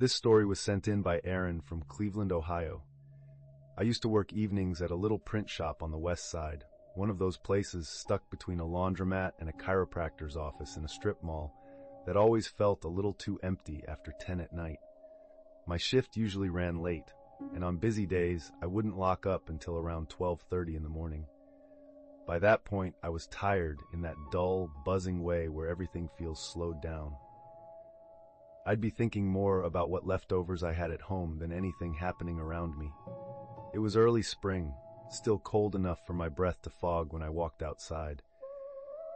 This story was sent in by Aaron from Cleveland, Ohio. I used to work evenings at a little print shop on the west side, one of those places stuck between a laundromat and a chiropractor's office in a strip mall that always felt a little too empty after 10 at night. My shift usually ran late, and on busy days, I wouldn't lock up until around 12:30 in the morning. By that point, I was tired in that dull, buzzing way where everything feels slowed down. I'd be thinking more about what leftovers I had at home than anything happening around me. It was early spring, still cold enough for my breath to fog when I walked outside.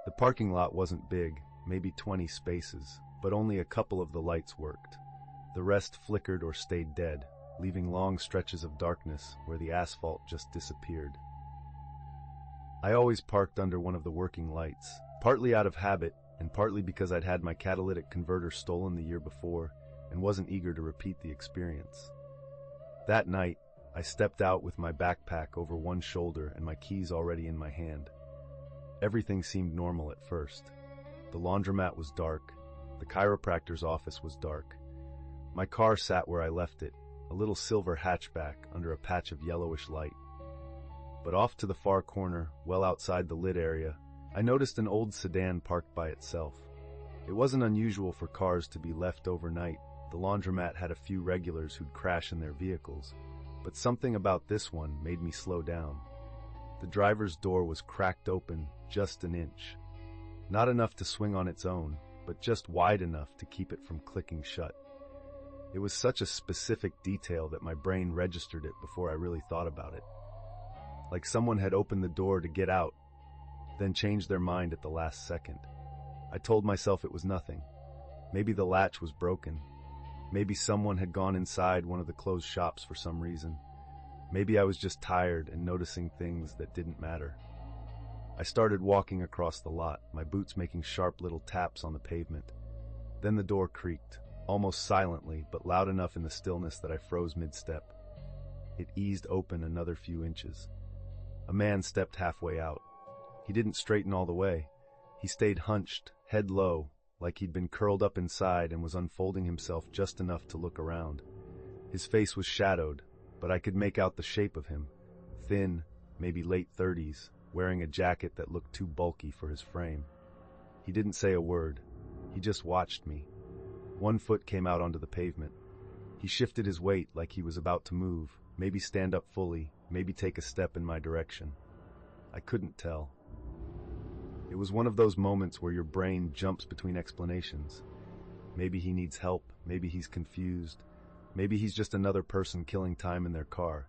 The parking lot wasn't big, maybe 20 spaces, but only a couple of the lights worked. The rest flickered or stayed dead, leaving long stretches of darkness where the asphalt just disappeared. I always parked under one of the working lights, partly out of habit and partly because I'd had my catalytic converter stolen the year before and wasn't eager to repeat the experience. That night, I stepped out with my backpack over one shoulder and my keys already in my hand. Everything seemed normal at first. The laundromat was dark. The chiropractor's office was dark. My car sat where I left it, a little silver hatchback under a patch of yellowish light. But off to the far corner, well outside the lit area, I noticed an old sedan parked by itself. It wasn't unusual for cars to be left overnight. The laundromat had a few regulars who'd crash in their vehicles, but something about this one made me slow down. The driver's door was cracked open just an inch. Not enough to swing on its own, but just wide enough to keep it from clicking shut. It was such a specific detail that my brain registered it before I really thought about it. Like someone had opened the door to get out, then changed their mind at the last second. I told myself it was nothing. Maybe the latch was broken. Maybe someone had gone inside one of the closed shops for some reason. Maybe I was just tired and noticing things that didn't matter. I started walking across the lot, my boots making sharp little taps on the pavement. Then the door creaked, almost silently, but loud enough in the stillness that I froze mid-step. It eased open another few inches. A man stepped halfway out. He didn't straighten all the way. He stayed hunched, head low, like he'd been curled up inside and was unfolding himself just enough to look around. His face was shadowed, but I could make out the shape of him. Thin, maybe late 30s, wearing a jacket that looked too bulky for his frame. He didn't say a word. He just watched me. One foot came out onto the pavement. He shifted his weight like he was about to move, maybe stand up fully, maybe take a step in my direction. I couldn't tell. It was one of those moments where your brain jumps between explanations. Maybe he needs help, maybe he's confused, maybe he's just another person killing time in their car.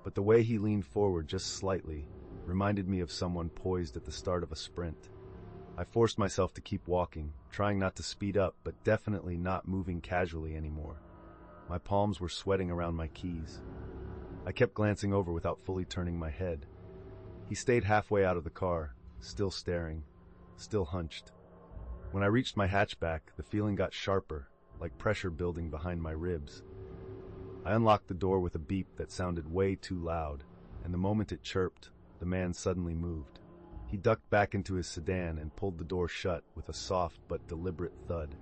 But the way he leaned forward just slightly reminded me of someone poised at the start of a sprint. I forced myself to keep walking, trying not to speed up, but definitely not moving casually anymore. My palms were sweating around my keys. I kept glancing over without fully turning my head. He stayed halfway out of the car, still staring, still hunched. When I reached my hatchback, the feeling got sharper, like pressure building behind my ribs. I unlocked the door with a beep that sounded way too loud, and the moment it chirped, the man suddenly moved. He ducked back into his sedan and pulled the door shut with a soft but deliberate thud.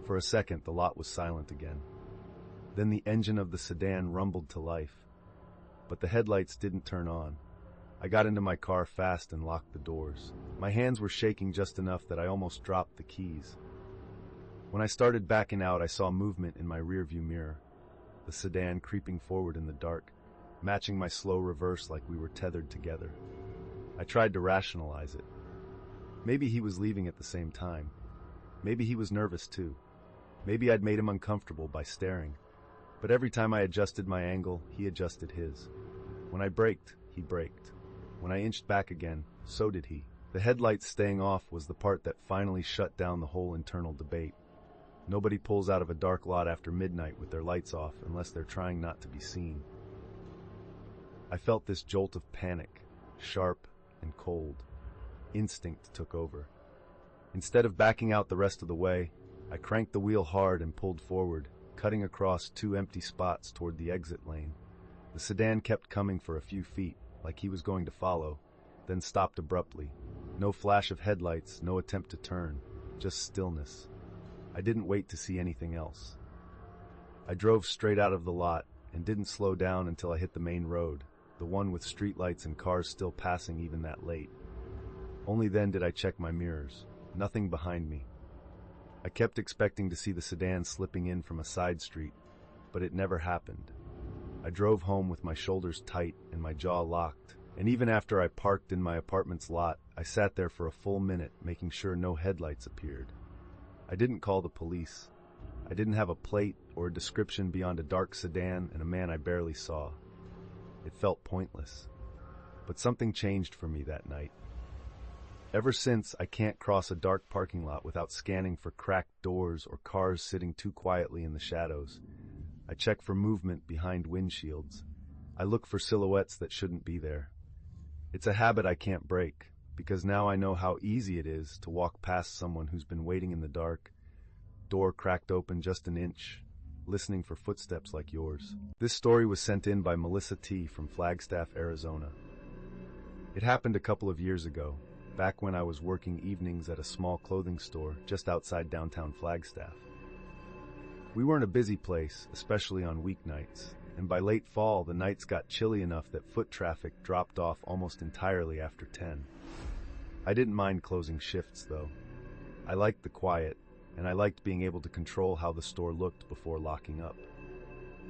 For a second, the lot was silent again. Then the engine of the sedan rumbled to life, but the headlights didn't turn on. I got into my car fast and locked the doors. My hands were shaking just enough that I almost dropped the keys. When I started backing out, I saw movement in my rearview mirror, the sedan creeping forward in the dark, matching my slow reverse like we were tethered together. I tried to rationalize it. Maybe he was leaving at the same time. Maybe he was nervous too. Maybe I'd made him uncomfortable by staring. But every time I adjusted my angle, he adjusted his. When I braked, he braked. When I inched back again, so did he. The headlights staying off was the part that finally shut down the whole internal debate. Nobody pulls out of a dark lot after midnight with their lights off unless they're trying not to be seen. I felt this jolt of panic, sharp and cold. Instinct took over. Instead of backing out the rest of the way, I cranked the wheel hard and pulled forward, cutting across two empty spots toward the exit lane. The sedan kept coming for a few feet, like he was going to follow, then stopped abruptly. No flash of headlights, no attempt to turn, just stillness. I didn't wait to see anything else. I drove straight out of the lot and didn't slow down until I hit the main road, the one with streetlights and cars still passing even that late. Only then did I check my mirrors. Nothing behind me. I kept expecting to see the sedan slipping in from a side street, but it never happened. I drove home with my shoulders tight and my jaw locked, and even after I parked in my apartment's lot, I sat there for a full minute making sure no headlights appeared. I didn't call the police. I didn't have a plate or a description beyond a dark sedan and a man I barely saw. It felt pointless. But something changed for me that night. Ever since, I can't cross a dark parking lot without scanning for cracked doors or cars sitting too quietly in the shadows. I check for movement behind windshields. I look for silhouettes that shouldn't be there. It's a habit I can't break, because now I know how easy it is to walk past someone who's been waiting in the dark, door cracked open just an inch, listening for footsteps like yours. This story was sent in by Melissa T. from Flagstaff, Arizona. It happened a couple of years ago, back when I was working evenings at a small clothing store just outside downtown Flagstaff. We weren't a busy place, especially on weeknights, and by late fall the nights got chilly enough that foot traffic dropped off almost entirely after 10. I didn't mind closing shifts, though. I liked the quiet, and I liked being able to control how the store looked before locking up.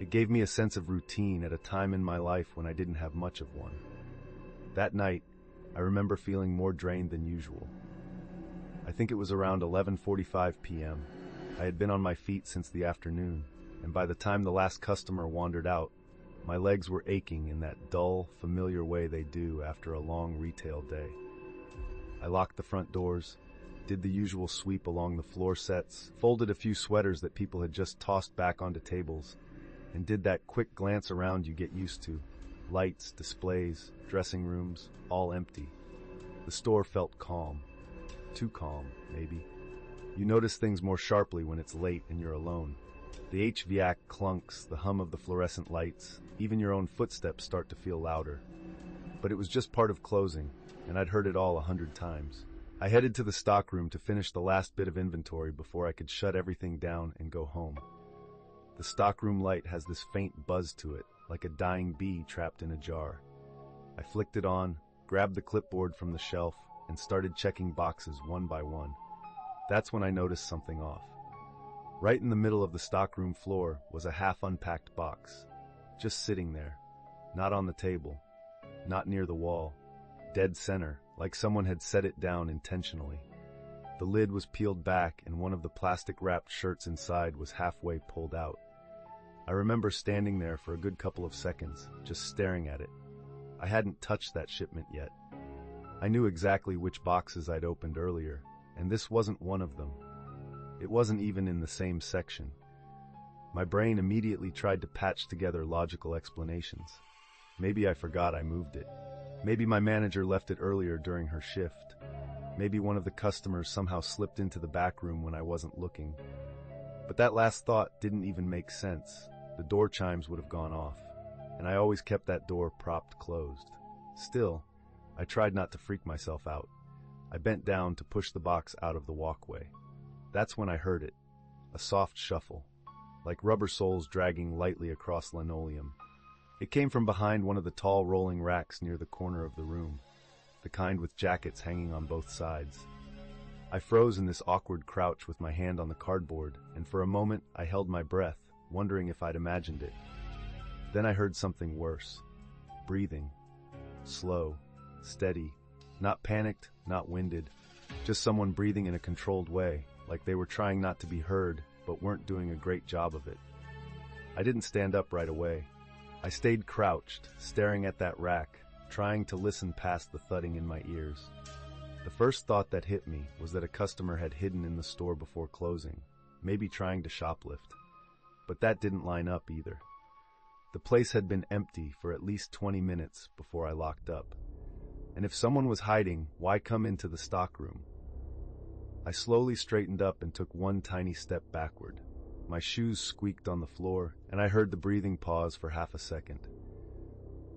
It gave me a sense of routine at a time in my life when I didn't have much of one. That night, I remember feeling more drained than usual. I think it was around 11:45 p.m. I had been on my feet since the afternoon, and by the time the last customer wandered out, my legs were aching in that dull, familiar way they do after a long retail day. I locked the front doors, did the usual sweep along the floor sets, folded a few sweaters that people had just tossed back onto tables, and did that quick glance around you get used to. Lights, displays, dressing rooms, all empty. The store felt calm. Too calm, maybe. You notice things more sharply when it's late and you're alone. The HVAC clunks, the hum of the fluorescent lights, even your own footsteps start to feel louder. But it was just part of closing, and I'd heard it all 100 times. I headed to the stockroom to finish the last bit of inventory before I could shut everything down and go home. The stockroom light has this faint buzz to it, like a dying bee trapped in a jar. I flicked it on, grabbed the clipboard from the shelf, and started checking boxes one by one. That's when I noticed something off. Right in the middle of the stockroom floor was a half-unpacked box, just sitting there, not on the table, not near the wall, dead center, like someone had set it down intentionally. The lid was peeled back and one of the plastic-wrapped shirts inside was halfway pulled out. I remember standing there for a good couple of seconds, just staring at it. I hadn't touched that shipment yet. I knew exactly which boxes I'd opened earlier, and this wasn't one of them. It wasn't even in the same section. My brain immediately tried to patch together logical explanations. Maybe I forgot I moved it. Maybe my manager left it earlier during her shift. Maybe one of the customers somehow slipped into the back room when I wasn't looking. But that last thought didn't even make sense. The door chimes would have gone off, and I always kept that door propped closed. Still, I tried not to freak myself out. I bent down to push the box out of the walkway. That's when I heard it, a soft shuffle, like rubber soles dragging lightly across linoleum. It came from behind one of the tall rolling racks near the corner of the room, the kind with jackets hanging on both sides. I froze in this awkward crouch with my hand on the cardboard, and for a moment I held my breath, wondering if I'd imagined it. Then I heard something worse. Breathing. Slow. Steady. Not panicked, not winded. Just someone breathing in a controlled way, like they were trying not to be heard, but weren't doing a great job of it. I didn't stand up right away. I stayed crouched, staring at that rack, trying to listen past the thudding in my ears. The first thought that hit me was that a customer had hidden in the store before closing, maybe trying to shoplift. But that didn't line up either. The place had been empty for at least 20 minutes before I locked up. And if someone was hiding, why come into the stockroom? I slowly straightened up and took one tiny step backward. My shoes squeaked on the floor, and I heard the breathing pause for half a second.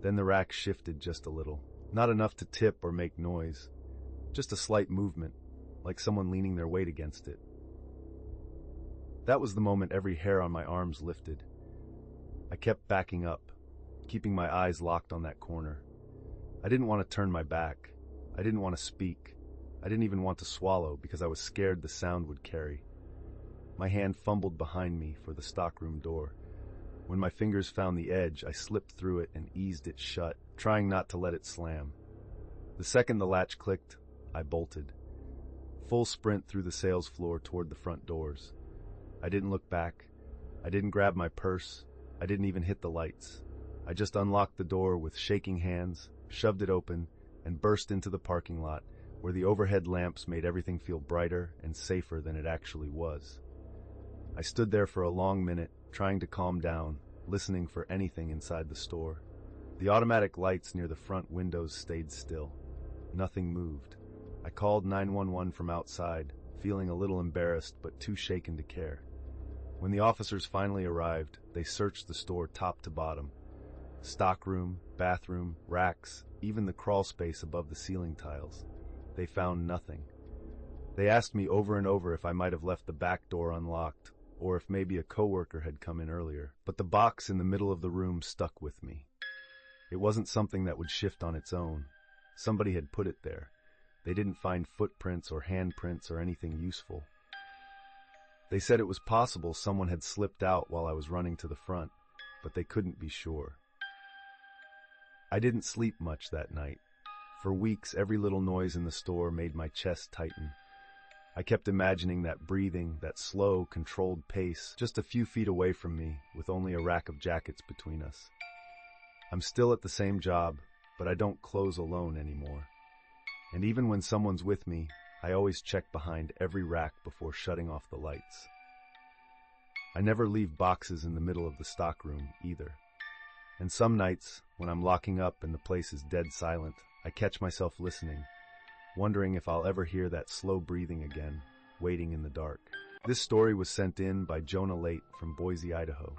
Then the rack shifted just a little, not enough to tip or make noise, just a slight movement, like someone leaning their weight against it. That was the moment every hair on my arms lifted. I kept backing up, keeping my eyes locked on that corner. I didn't want to turn my back. I didn't want to speak. I didn't even want to swallow because I was scared the sound would carry. My hand fumbled behind me for the stockroom door. When my fingers found the edge, I slipped through it and eased it shut, trying not to let it slam. The second the latch clicked, I bolted. Full sprint through the sales floor toward the front doors. I didn't look back. I didn't grab my purse. I didn't even hit the lights. I just unlocked the door with shaking hands, shoved it open, and burst into the parking lot, where the overhead lamps made everything feel brighter and safer than it actually was. I stood there for a long minute, trying to calm down, listening for anything inside the store. The automatic lights near the front windows stayed still. Nothing moved. I called 911 from outside, feeling a little embarrassed but too shaken to care. When the officers finally arrived, they searched the store top to bottom. Stockroom, bathroom, racks, even the crawl space above the ceiling tiles. They found nothing. They asked me over and over if I might have left the back door unlocked, or if maybe a coworker had come in earlier. But the box in the middle of the room stuck with me. It wasn't something that would shift on its own. Somebody had put it there. They didn't find footprints or handprints or anything useful. They said it was possible someone had slipped out while I was running to the front, but they couldn't be sure. I didn't sleep much that night. For weeks, every little noise in the store made my chest tighten. I kept imagining that breathing, that slow, controlled pace, just a few feet away from me, with only a rack of jackets between us. I'm still at the same job, but I don't close alone anymore. And even when someone's with me, I always check behind every rack before shutting off the lights. I never leave boxes in the middle of the stockroom, either. And some nights, when I'm locking up and the place is dead silent, I catch myself listening, wondering if I'll ever hear that slow breathing again, waiting in the dark. This story was sent in by Jonah Late from Boise, Idaho.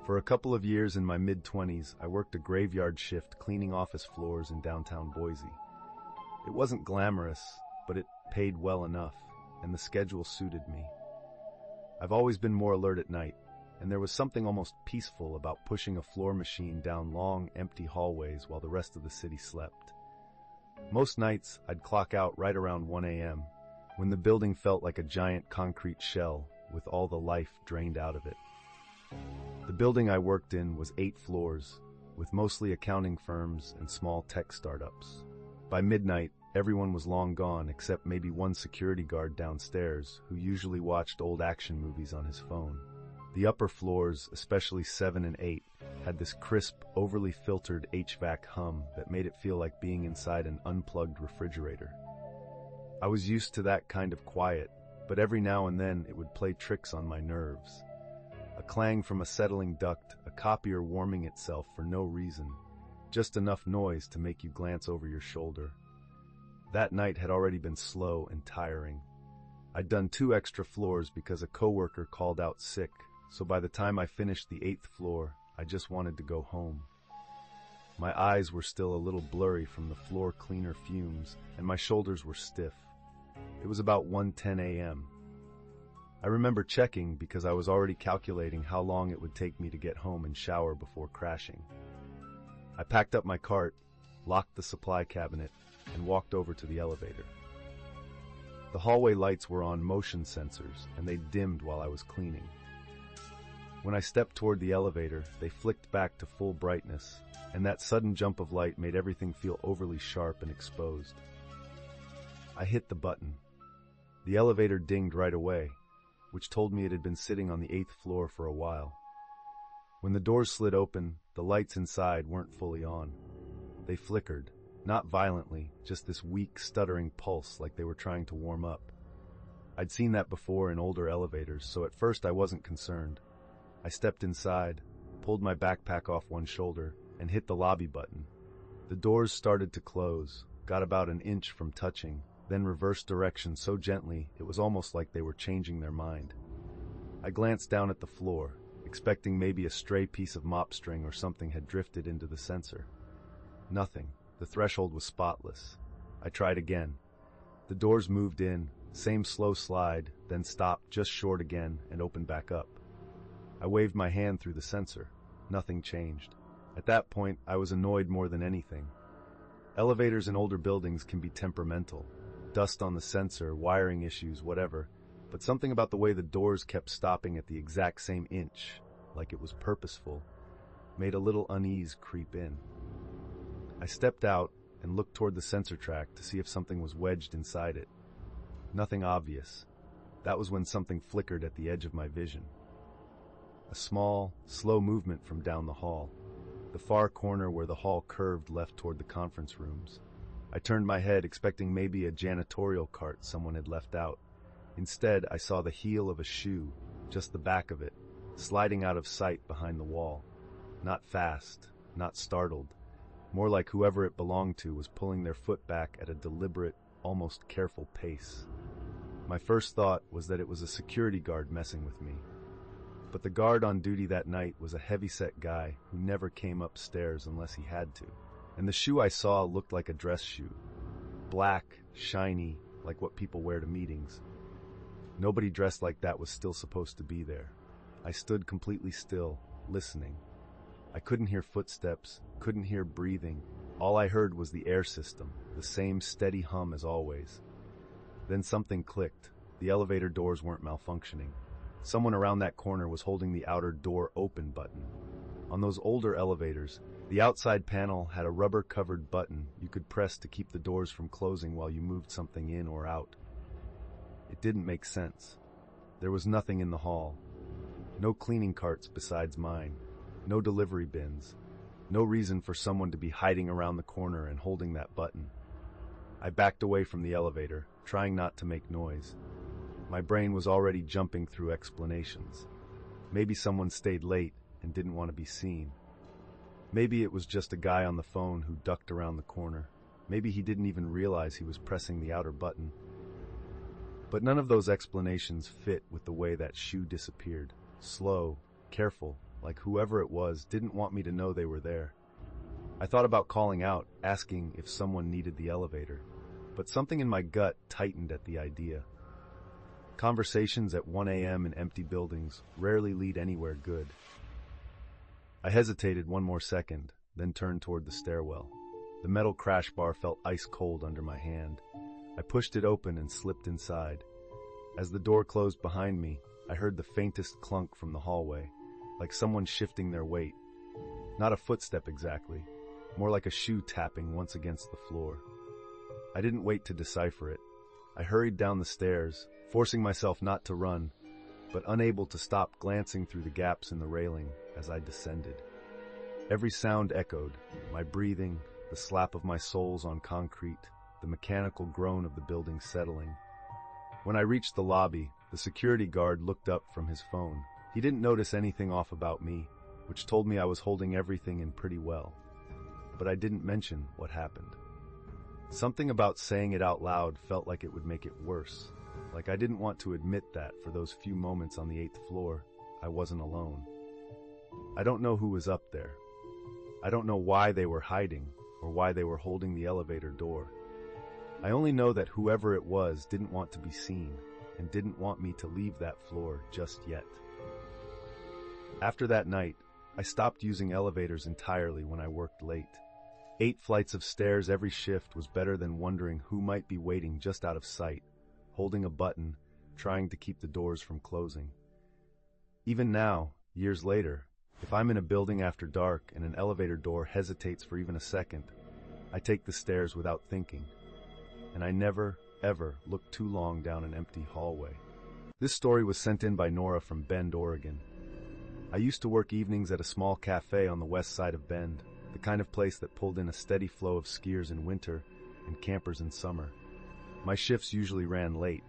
For a couple of years in my mid-20s, I worked a graveyard shift cleaning office floors in downtown Boise. It wasn't glamorous, but it paid well enough, and the schedule suited me. I've always been more alert at night, and there was something almost peaceful about pushing a floor machine down long, empty hallways while the rest of the city slept. Most nights, I'd clock out right around 1 a.m., when the building felt like a giant concrete shell with all the life drained out of it. The building I worked in was 8 floors, with mostly accounting firms and small tech startups. By midnight, everyone was long gone except maybe one security guard downstairs who usually watched old action movies on his phone. The upper floors, especially 7 and 8, had this crisp, overly filtered HVAC hum that made it feel like being inside an unplugged refrigerator. I was used to that kind of quiet, but every now and then it would play tricks on my nerves. A clang from a settling duct, a copier warming itself for no reason, just enough noise to make you glance over your shoulder. That night had already been slow and tiring. I'd done 2 extra floors because a coworker called out sick, so by the time I finished the 8th floor, I just wanted to go home. My eyes were still a little blurry from the floor cleaner fumes, and my shoulders were stiff. It was about 1:10 a.m. I remember checking because I was already calculating how long it would take me to get home and shower before crashing. I packed up my cart, locked the supply cabinet, and walked over to the elevator. The hallway lights were on motion sensors, and they dimmed while I was cleaning. When I stepped toward the elevator, they flicked back to full brightness, and that sudden jump of light made everything feel overly sharp and exposed. I hit the button. The elevator dinged right away, which told me it had been sitting on the 8th floor for a while. When the doors slid open, the lights inside weren't fully on. They flickered, not violently, just this weak, stuttering pulse like they were trying to warm up. I'd seen that before in older elevators, so at first I wasn't concerned. I stepped inside, pulled my backpack off one shoulder, and hit the lobby button. The doors started to close, got about an inch from touching, then reversed direction so gently it was almost like they were changing their mind. I glanced down at the floor, expecting maybe a stray piece of mop string or something had drifted into the sensor. Nothing. The threshold was spotless. I tried again. The doors moved in, Same slow slide, then stopped just short again and opened back up. I waved my hand through the sensor. Nothing changed. At that point, I was annoyed more than anything. Elevators in older buildings can be temperamental. Dust on the sensor, wiring issues, whatever. But something about the way the doors kept stopping at the exact same inch, like it was purposeful, made a little unease creep in. I stepped out and looked toward the sensor track to see if something was wedged inside it. Nothing obvious. That was when something flickered at the edge of my vision. A small, slow movement from down the hall, the far corner where the hall curved left toward the conference rooms. I turned my head, expecting maybe a janitorial cart someone had left out. Instead, I saw the heel of a shoe, just the back of it, sliding out of sight behind the wall. Not fast, not startled. More like whoever it belonged to was pulling their foot back at a deliberate, almost careful pace. My first thought was that it was a security guard messing with me. But the guard on duty that night was a heavyset guy who never came upstairs unless he had to. And the shoe I saw looked like a dress shoe. Black, shiny, like what people wear to meetings. Nobody dressed like that was still supposed to be there. I stood completely still, listening. I couldn't hear footsteps, couldn't hear breathing. All I heard was the air system, the same steady hum as always. Then something clicked. The elevator doors weren't malfunctioning. Someone around that corner was holding the outer door open button. On those older elevators, the outside panel had a rubber-covered button you could press to keep the doors from closing while you moved something in or out. It didn't make sense. There was nothing in the hall. No cleaning carts besides mine. No delivery bins. No reason for someone to be hiding around the corner and holding that button. I backed away from the elevator, trying not to make noise. My brain was already jumping through explanations. Maybe someone stayed late and didn't want to be seen. Maybe it was just a guy on the phone who ducked around the corner. Maybe he didn't even realize he was pressing the outer button. But none of those explanations fit with the way that shoe disappeared. Slow, careful, like whoever it was didn't want me to know they were there. I thought about calling out, asking if someone needed the elevator. But something in my gut tightened at the idea. Conversations at 1 a.m. in empty buildings rarely lead anywhere good. I hesitated one more second, then turned toward the stairwell. The metal crash bar felt ice cold under my hand. I pushed it open and slipped inside. As the door closed behind me, I heard the faintest clunk from the hallway, like someone shifting their weight. Not a footstep exactly, more like a shoe tapping once against the floor. I didn't wait to decipher it. I hurried down the stairs, forcing myself not to run, but unable to stop glancing through the gaps in the railing as I descended. Every sound echoed, my breathing, the slap of my soles on concrete, the mechanical groan of the building settling. When I reached the lobby, the security guard looked up from his phone. He didn't notice anything off about me, which told me I was holding everything in pretty well. But I didn't mention what happened. Something about saying it out loud felt like it would make it worse. Like I didn't want to admit that for those few moments on the 8th floor, I wasn't alone. I don't know who was up there. I don't know why they were hiding or why they were holding the elevator door. I only know that whoever it was didn't want to be seen and didn't want me to leave that floor just yet. After that night, I stopped using elevators entirely when I worked late. 8 flights of stairs every shift was better than wondering who might be waiting just out of sight, holding a button, trying to keep the doors from closing. Even now, years later, if I'm in a building after dark and an elevator door hesitates for even a second, I take the stairs without thinking. And I never, ever look too long down an empty hallway. This story was sent in by Nora from Bend, Oregon. I used to work evenings at a small cafe on the west side of Bend, the kind of place that pulled in a steady flow of skiers in winter and campers in summer. My shifts usually ran late,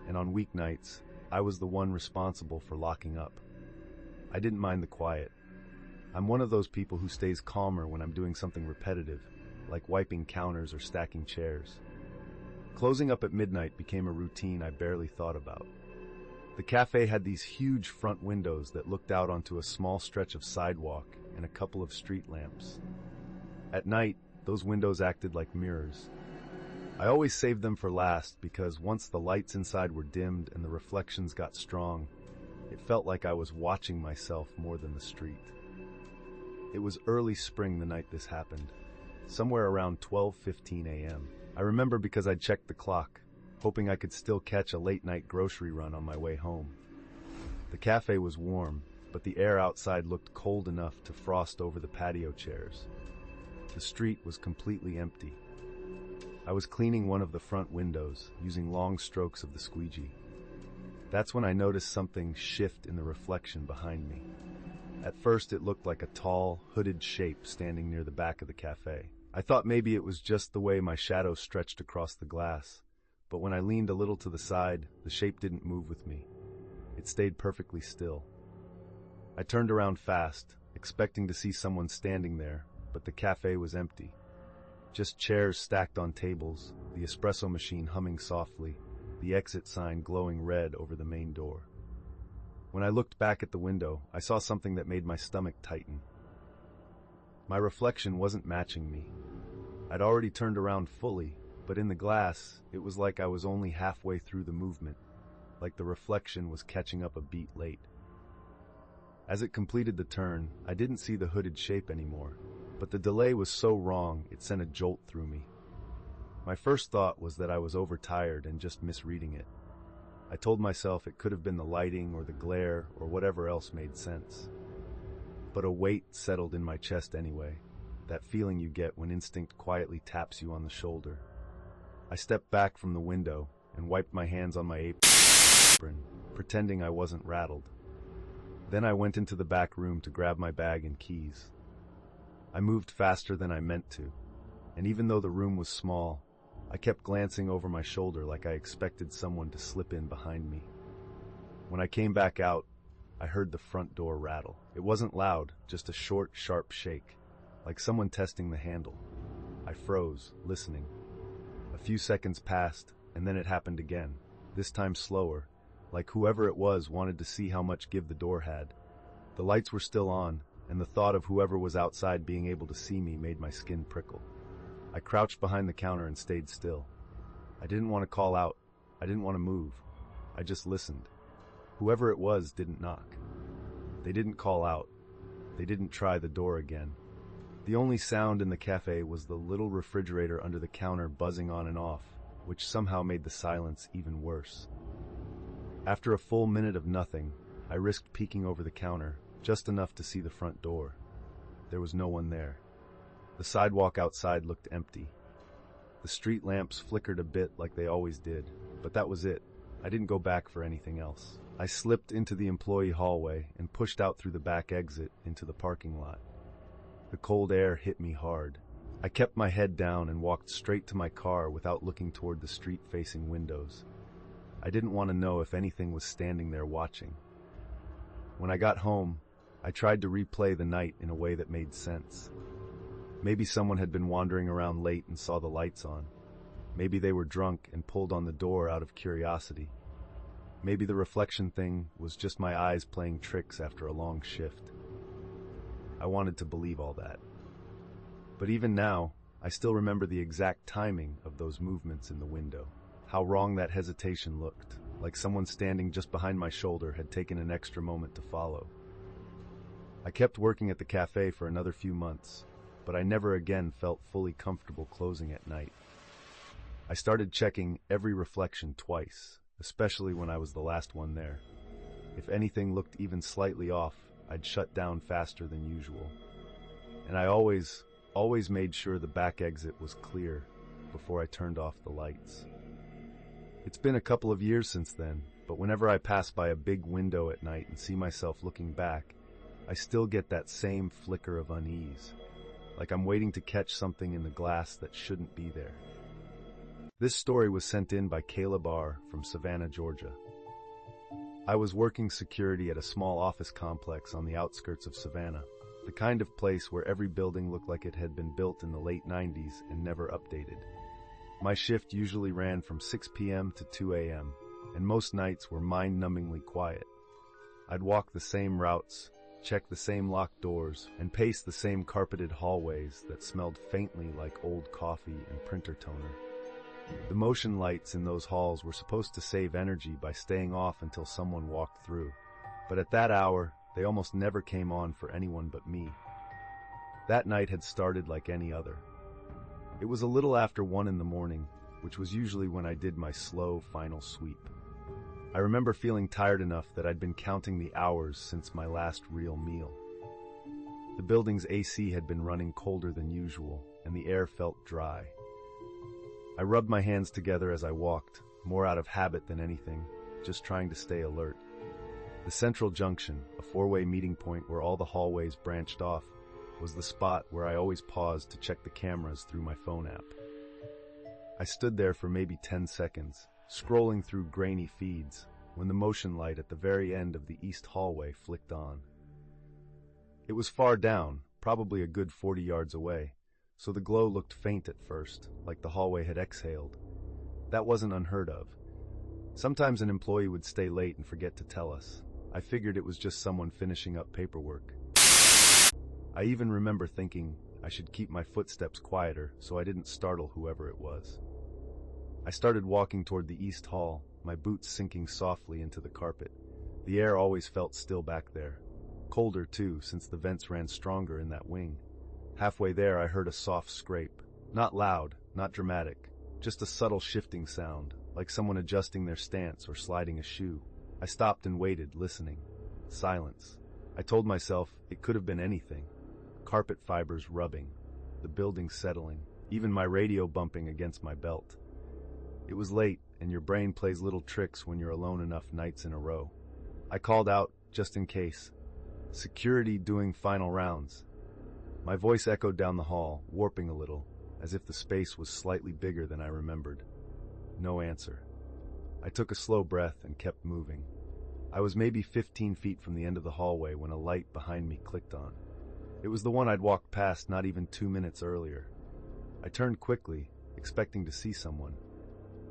and on weeknights, I was the one responsible for locking up. I didn't mind the quiet. I'm one of those people who stays calmer when I'm doing something repetitive, like wiping counters or stacking chairs. Closing up at midnight became a routine I barely thought about. The cafe had these huge front windows that looked out onto a small stretch of sidewalk and a couple of street lamps. At night, those windows acted like mirrors. I always saved them for last because once the lights inside were dimmed and the reflections got strong, it felt like I was watching myself more than the street. It was early spring the night this happened, somewhere around 12:15 a.m. I remember because I'd checked the clock, hoping I could still catch a late-night grocery run on my way home. The cafe was warm, but the air outside looked cold enough to frost over the patio chairs. The street was completely empty. I was cleaning one of the front windows, using long strokes of the squeegee. That's when I noticed something shift in the reflection behind me. At first it looked like a tall, hooded shape standing near the back of the cafe. I thought maybe it was just the way my shadow stretched across the glass, but when I leaned a little to the side, the shape didn't move with me. It stayed perfectly still. I turned around fast, expecting to see someone standing there, but the cafe was empty. Just chairs stacked on tables, the espresso machine humming softly, the exit sign glowing red over the main door. When I looked back at the window, I saw something that made my stomach tighten. My reflection wasn't matching me. I'd already turned around fully, but in the glass, it was like I was only halfway through the movement, like the reflection was catching up a beat late. As it completed the turn, I didn't see the hooded shape anymore, but the delay was so wrong it sent a jolt through me. My first thought was that I was overtired and just misreading it. I told myself it could have been the lighting or the glare or whatever else made sense. But a weight settled in my chest anyway, that feeling you get when instinct quietly taps you on the shoulder. I stepped back from the window and wiped my hands on my apron, pretending I wasn't rattled. Then I went into the back room to grab my bag and keys. I moved faster than I meant to, and even though the room was small, I kept glancing over my shoulder like I expected someone to slip in behind me. When I came back out, I heard the front door rattle. It wasn't loud, just a short, sharp shake, like someone testing the handle. I froze, listening. A few seconds passed, and then it happened again, this time slower, like whoever it was wanted to see how much give the door had. The lights were still on, and the thought of whoever was outside being able to see me made my skin prickle. I crouched behind the counter and stayed still. I didn't want to call out. I didn't want to move. I just listened. Whoever it was didn't knock. They didn't call out. They didn't try the door again. The only sound in the cafe was the little refrigerator under the counter buzzing on and off, which somehow made the silence even worse. After a full minute of nothing, I risked peeking over the counter, just enough to see the front door. There was no one there. The sidewalk outside looked empty. The street lamps flickered a bit like they always did, but that was it. I didn't go back for anything else. I slipped into the employee hallway and pushed out through the back exit into the parking lot. The cold air hit me hard. I kept my head down and walked straight to my car without looking toward the street-facing windows. I didn't want to know if anything was standing there watching. When I got home, I tried to replay the night in a way that made sense. Maybe someone had been wandering around late and saw the lights on. Maybe they were drunk and pulled on the door out of curiosity. Maybe the reflection thing was just my eyes playing tricks after a long shift. I wanted to believe all that. But even now, I still remember the exact timing of those movements in the window. How wrong that hesitation looked, like someone standing just behind my shoulder had taken an extra moment to follow. I kept working at the cafe for another few months, but I never again felt fully comfortable closing at night. I started checking every reflection twice, especially when I was the last one there. If anything looked even slightly off, I'd shut down faster than usual. And I always made sure the back exit was clear before I turned off the lights. It's been a couple of years since then, but whenever I pass by a big window at night and see myself looking back, I still get that same flicker of unease, like I'm waiting to catch something in the glass that shouldn't be there. This story was sent in by Caleb R. from Savannah, Georgia. I was working security at a small office complex on the outskirts of Savannah, the kind of place where every building looked like it had been built in the late 90s and never updated. My shift usually ran from 6 p.m. to 2 a.m., and most nights were mind-numbingly quiet. I'd walk the same routes, check the same locked doors, and pace the same carpeted hallways that smelled faintly like old coffee and printer toner. The motion lights in those halls were supposed to save energy by staying off until someone walked through. But at that hour, they almost never came on for anyone but me. That night had started like any other. It was a little after 1 in the morning, which was usually when I did my slow final sweep. I remember feeling tired enough that I'd been counting the hours since my last real meal. The building's AC had been running colder than usual, and the air felt dry. I rubbed my hands together as I walked, more out of habit than anything, just trying to stay alert. The central junction, a four-way meeting point where all the hallways branched off, was the spot where I always paused to check the cameras through my phone app. I stood there for maybe 10 seconds, scrolling through grainy feeds, when the motion light at the very end of the east hallway flicked on. It was far down, probably a good 40 yards away, so the glow looked faint at first, like the hallway had exhaled. That wasn't unheard of. Sometimes an employee would stay late and forget to tell us. I figured it was just someone finishing up paperwork. I even remember thinking I should keep my footsteps quieter so I didn't startle whoever it was. I started walking toward the east hall, my boots sinking softly into the carpet. The air always felt still back there. Colder, too, since the vents ran stronger in that wing. Halfway there, I heard a soft scrape. Not loud, not dramatic, just a subtle shifting sound, like someone adjusting their stance or sliding a shoe. I stopped and waited, listening. Silence. I told myself it could have been anything. Carpet fibers rubbing, the building settling, even my radio bumping against my belt. It was late, and your brain plays little tricks when you're alone enough nights in a row. I called out, just in case. Security doing final rounds. My voice echoed down the hall, warping a little, as if the space was slightly bigger than I remembered. No answer. I took a slow breath and kept moving. I was maybe 15 feet from the end of the hallway when a light behind me clicked on. It was the one I'd walked past not even 2 minutes earlier. I turned quickly, expecting to see someone.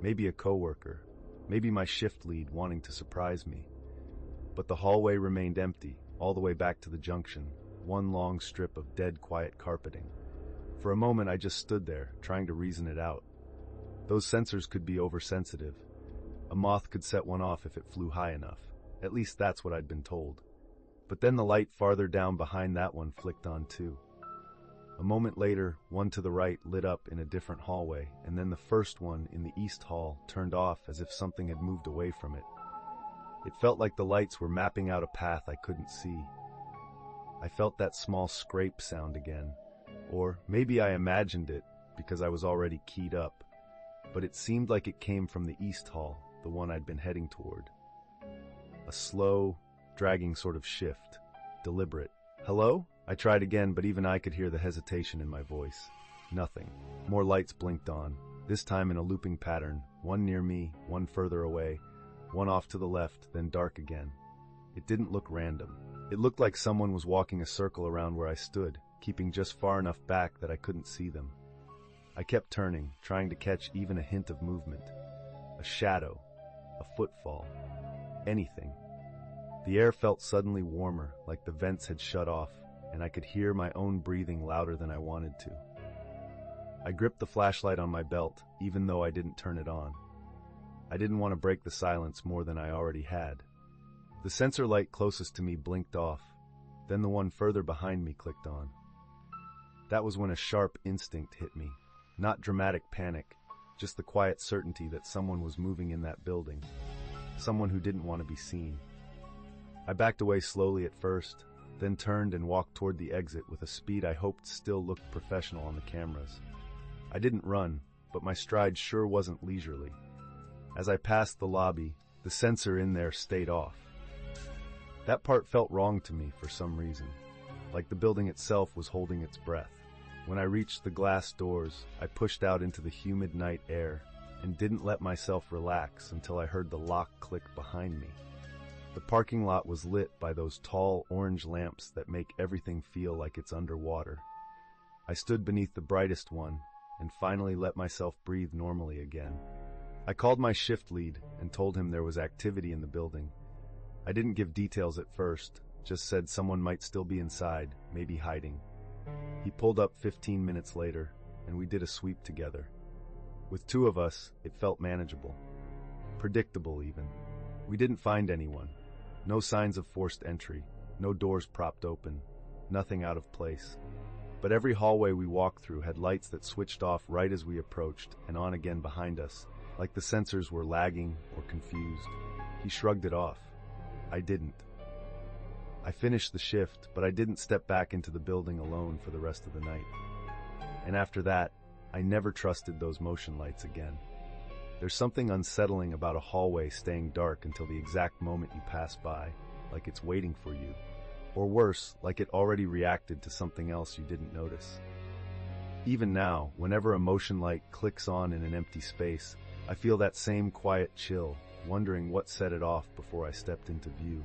Maybe a coworker, maybe my shift lead wanting to surprise me. But the hallway remained empty, all the way back to the junction, one long strip of dead quiet carpeting. For a moment I just stood there, trying to reason it out. Those sensors could be oversensitive. A moth could set one off if it flew high enough. At least that's what I'd been told. But then the light farther down behind that one flicked on too. A moment later, one to the right lit up in a different hallway, and then the first one in the east hall turned off as if something had moved away from it. It felt like the lights were mapping out a path I couldn't see. I felt that small scrape sound again. Or maybe I imagined it because I was already keyed up. But it seemed like it came from the east hall, the one I'd been heading toward. A slow, dragging sort of shift. Deliberate. Hello? I tried again, but even I could hear the hesitation in my voice. Nothing. More lights blinked on, this time in a looping pattern, one near me, one further away, one off to the left, then dark again. It didn't look random. It looked like someone was walking a circle around where I stood, keeping just far enough back that I couldn't see them. I kept turning, trying to catch even a hint of movement. A shadow, a footfall, anything. The air felt suddenly warmer, like the vents had shut off, and I could hear my own breathing louder than I wanted to. I gripped the flashlight on my belt, even though I didn't turn it on. I didn't want to break the silence more than I already had. The sensor light closest to me blinked off, then the one further behind me clicked on. That was when a sharp instinct hit me. Not dramatic panic, just the quiet certainty that someone was moving in that building. Someone who didn't want to be seen. I backed away slowly at first, then turned and walked toward the exit with a speed I hoped still looked professional on the cameras. I didn't run, but my stride sure wasn't leisurely. As I passed the lobby, the sensor in there stayed off. That part felt wrong to me for some reason, like the building itself was holding its breath. When I reached the glass doors, I pushed out into the humid night air and didn't let myself relax until I heard the lock click behind me. The parking lot was lit by those tall orange lamps that make everything feel like it's underwater. I stood beneath the brightest one and finally let myself breathe normally again. I called my shift lead and told him there was activity in the building. I didn't give details at first, just said someone might still be inside, maybe hiding. He pulled up 15 minutes later, and we did a sweep together. With two of us, it felt manageable. Predictable, even. We didn't find anyone. No signs of forced entry. No doors propped open. Nothing out of place. But every hallway we walked through had lights that switched off right as we approached and on again behind us, like the sensors were lagging or confused. He shrugged it off. I didn't. I finished the shift, but I didn't step back into the building alone for the rest of the night. And after that, I never trusted those motion lights again. There's something unsettling about a hallway staying dark until the exact moment you pass by, like it's waiting for you. Or worse, like it already reacted to something else you didn't notice. Even now, whenever a motion light clicks on in an empty space, I feel that same quiet chill, wondering what set it off before I stepped into view.